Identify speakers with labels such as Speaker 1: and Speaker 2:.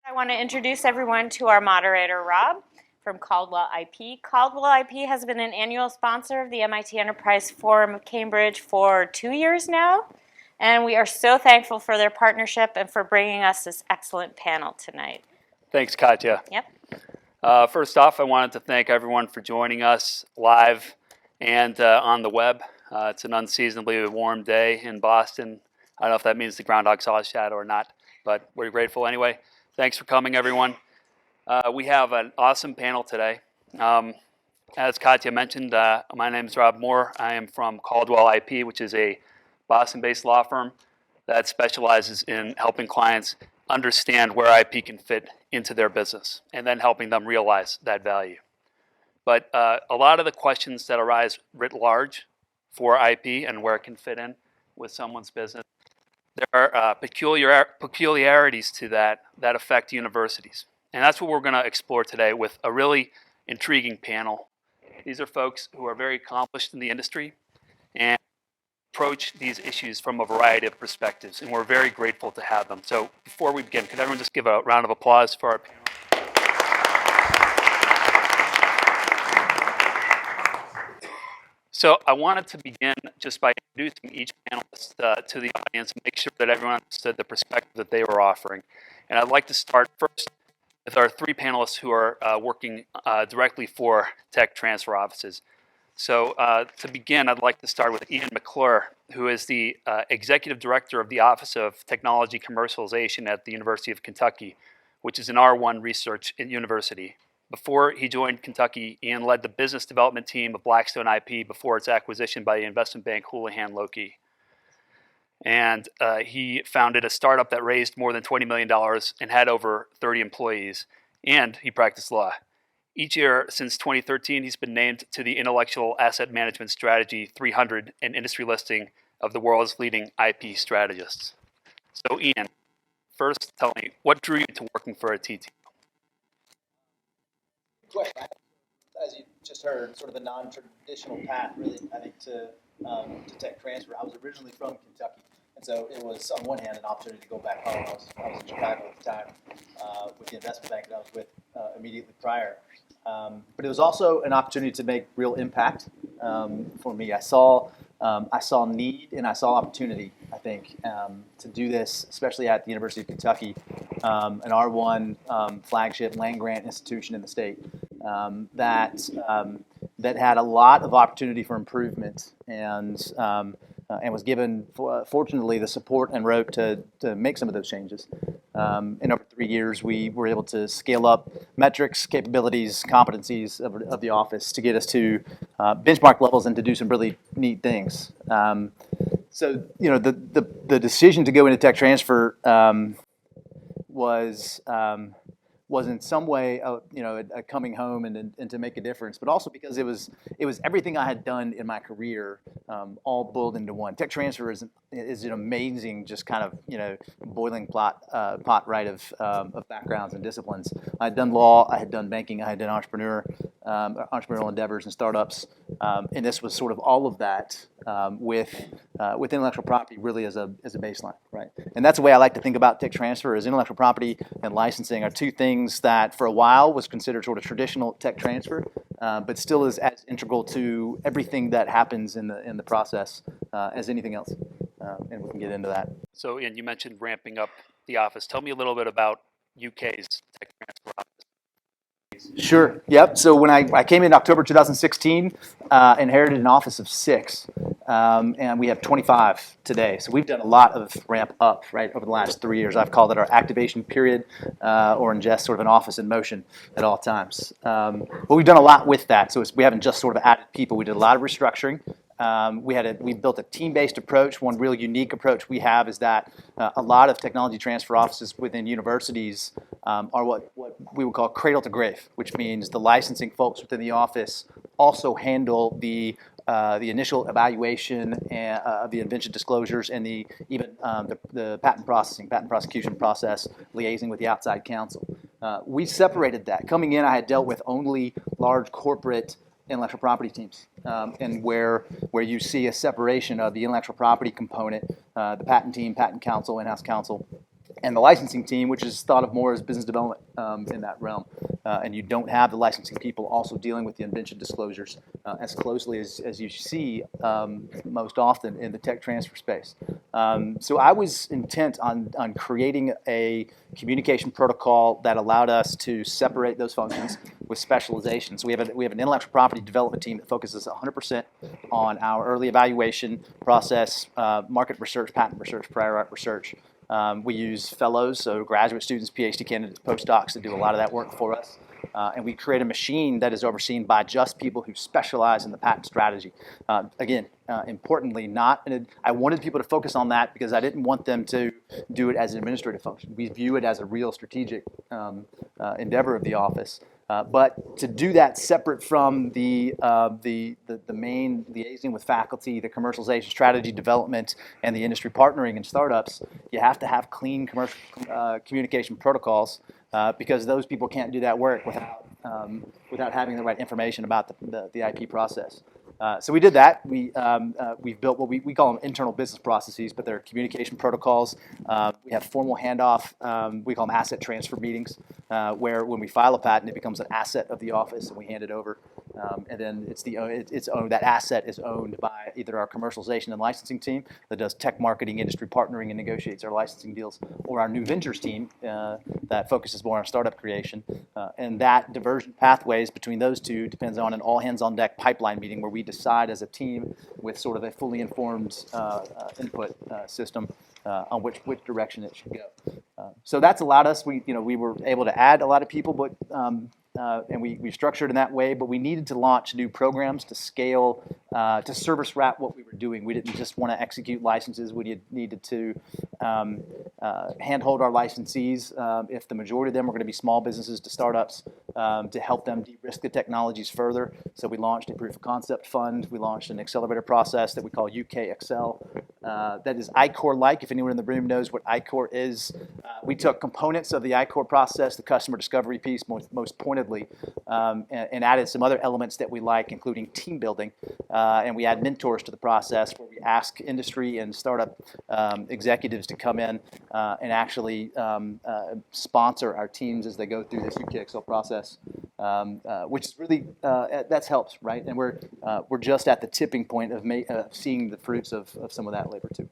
Speaker 1: I want to introduce everyone to our moderator, Rob, from Caldwell IP. Caldwell IP has been an annual sponsor of the MIT Enterprise Forum of Cambridge for 2 years now, and we are so thankful for their partnership and for bringing us this excellent panel tonight.
Speaker 2: Thanks, Katya.
Speaker 1: Yep.
Speaker 2: First off, I wanted to thank everyone for joining us live and on the web. It's an unseasonably warm day in Boston. I don't know if that means the groundhog saw a shadow or not, but we're grateful anyway. Thanks for coming, everyone. We have an awesome panel today. As Katya mentioned, my name is Rob Moore. I am from Caldwell IP, which is a Boston-based law firm that specializes in helping clients understand where IP can fit into their business and then helping them realize that value. But a lot of the questions that arise writ large for IP and where it can fit in with someone's business, there are peculiarities to that affect universities. And that's what we're going to explore today with a really intriguing panel. These are folks who are very accomplished in the industry and approach these issues from a variety of perspectives, and we're very grateful to have them. So before we begin, could everyone just give a round of applause for our panel? So I wanted to begin just by introducing each panelist to the audience and make sure that everyone understood the perspective that they were offering. And I'd like to start first with our three panelists who are working directly for tech transfer offices. So to begin, I'd like to start with Ian McClure, who is the Executive Director of the Office of Technology Commercialization at the University of Kentucky, which is an R1 research university. Before he joined Kentucky, Ian led the business development team of Blackstone IP before its acquisition by the investment bank Houlihan Lokey. And he founded a startup that raised more than $20 million and had over 30 employees, and he practiced law. Each year since 2013, he's been named to the Intellectual Asset Management Strategy 300, an industry listing of the world's leading IP strategists. So Ian, first tell me, what drew you to working for a TTO?
Speaker 3: As you just heard, sort of a non-traditional path, really, I think, to tech transfer. I was originally from Kentucky, and so it was, on one hand, an opportunity to go back home. I was in Chicago at the time with the investment bank that I was with immediately prior. But it was also an opportunity to make real impact for me. I saw need and I saw opportunity, I think, to do this, especially at the University of Kentucky, an R1 flagship land-grant institution in the state that had a lot of opportunity for improvement and was given, fortunately, the support and rope to make some of those changes. In over 3 years, we were able to scale up metrics, capabilities, competencies of the office to get us to benchmark levels and to do some really neat things. So, you know, the decision to go into tech transfer was in some way, a coming home and to make a difference, but also because it was everything I had done in my career, all boiled into one. Tech transfer is an amazing, just kind of boiling pot right of backgrounds and disciplines. I had done law, I had done banking, I had done entrepreneurial endeavors and startups, and this was sort of all of that with intellectual property really as a baseline, right? And that's the way I like to think about tech transfer. Is intellectual property and licensing are two things that for a while was considered sort of traditional tech transfer, but still is as integral to everything that happens in the process as anything else, and we can get into that.
Speaker 2: So Ian, you mentioned ramping up the office. Tell me a little bit about UK's tech transfer office.
Speaker 3: Sure. Yep. So when I came in October 2016, inherited an office of 6, and we have 25 today. So we've done a lot of ramp up, right, over the last 3 years. I've called it our activation period, or in just sort of an office in motion at all times. But we've done a lot with that. So we haven't just sort of added people. We did a lot of restructuring. We built a team-based approach. One real unique approach we have is that a lot of technology transfer offices within universities are what we would call cradle to grave, which means the licensing folks within the office also handle the initial evaluation of the invention disclosures and the patent prosecution process, liaising with the outside counsel. We separated that. Coming in, I had dealt with only large corporate intellectual property teams, and where you see a separation of the intellectual property component, the patent team, patent counsel, in-house counsel, and the licensing team, which is thought of more as business development in that realm. And you don't have the licensing people also dealing with the invention disclosures as closely as you see most often in the tech transfer space. So I was intent on creating a communication protocol that allowed us to separate those functions with specialization. So we have an intellectual property development team that focuses 100% on our early evaluation process, market research, patent research, prior art research. We use fellows, so graduate students, PhD candidates, postdocs to do a lot of that work for us. And we create a machine that is overseen by just people who specialize in the patent strategy. Importantly, I wanted people to focus on that because I didn't want them to do it as an administrative function. We view it as a real strategic endeavor of the office. But to do that separate from the main liaising with faculty, the commercialization, strategy development, and the industry partnering and startups, you have to have clean commercial communication protocols because those people can't do that work without having the right information about the IP process. So we did that. We've built what we call them internal business processes, but they're communication protocols. We have formal handoff. We call them asset transfer meetings, where when we file a patent, it becomes an asset of the office, and we hand it over. And then it's owned. That asset is owned by either our commercialization and licensing team that does tech marketing, industry partnering, and negotiates our licensing deals, or our new ventures team that focuses more on startup creation. And that diversion pathways between those two depends on an all-hands-on-deck pipeline meeting where we decide as a team with sort of a fully informed input system on which direction it should go. So that's allowed us. We were able to add a lot of people, but and we structured in that way. But we needed to launch new programs to scale, to service wrap what we were doing. We didn't just want to execute licenses. We needed to handhold our licensees, if the majority of them were going to be small businesses to startups, to help them de-risk the technologies further. So we launched a proof of concept fund. We launched an accelerator process that we call UK Excel. That is ICOR-like. If anyone in the room knows what ICOR is, we took components of the ICOR process, the customer discovery piece most pointedly, and added some other elements that we like, including team building. And we add mentors to the process where we ask industry and startup executives to come in and actually sponsor our teams as they go through this UK Excel process, which is really, that helps, right? And we're just at the tipping point of seeing the fruits of some of that labor too.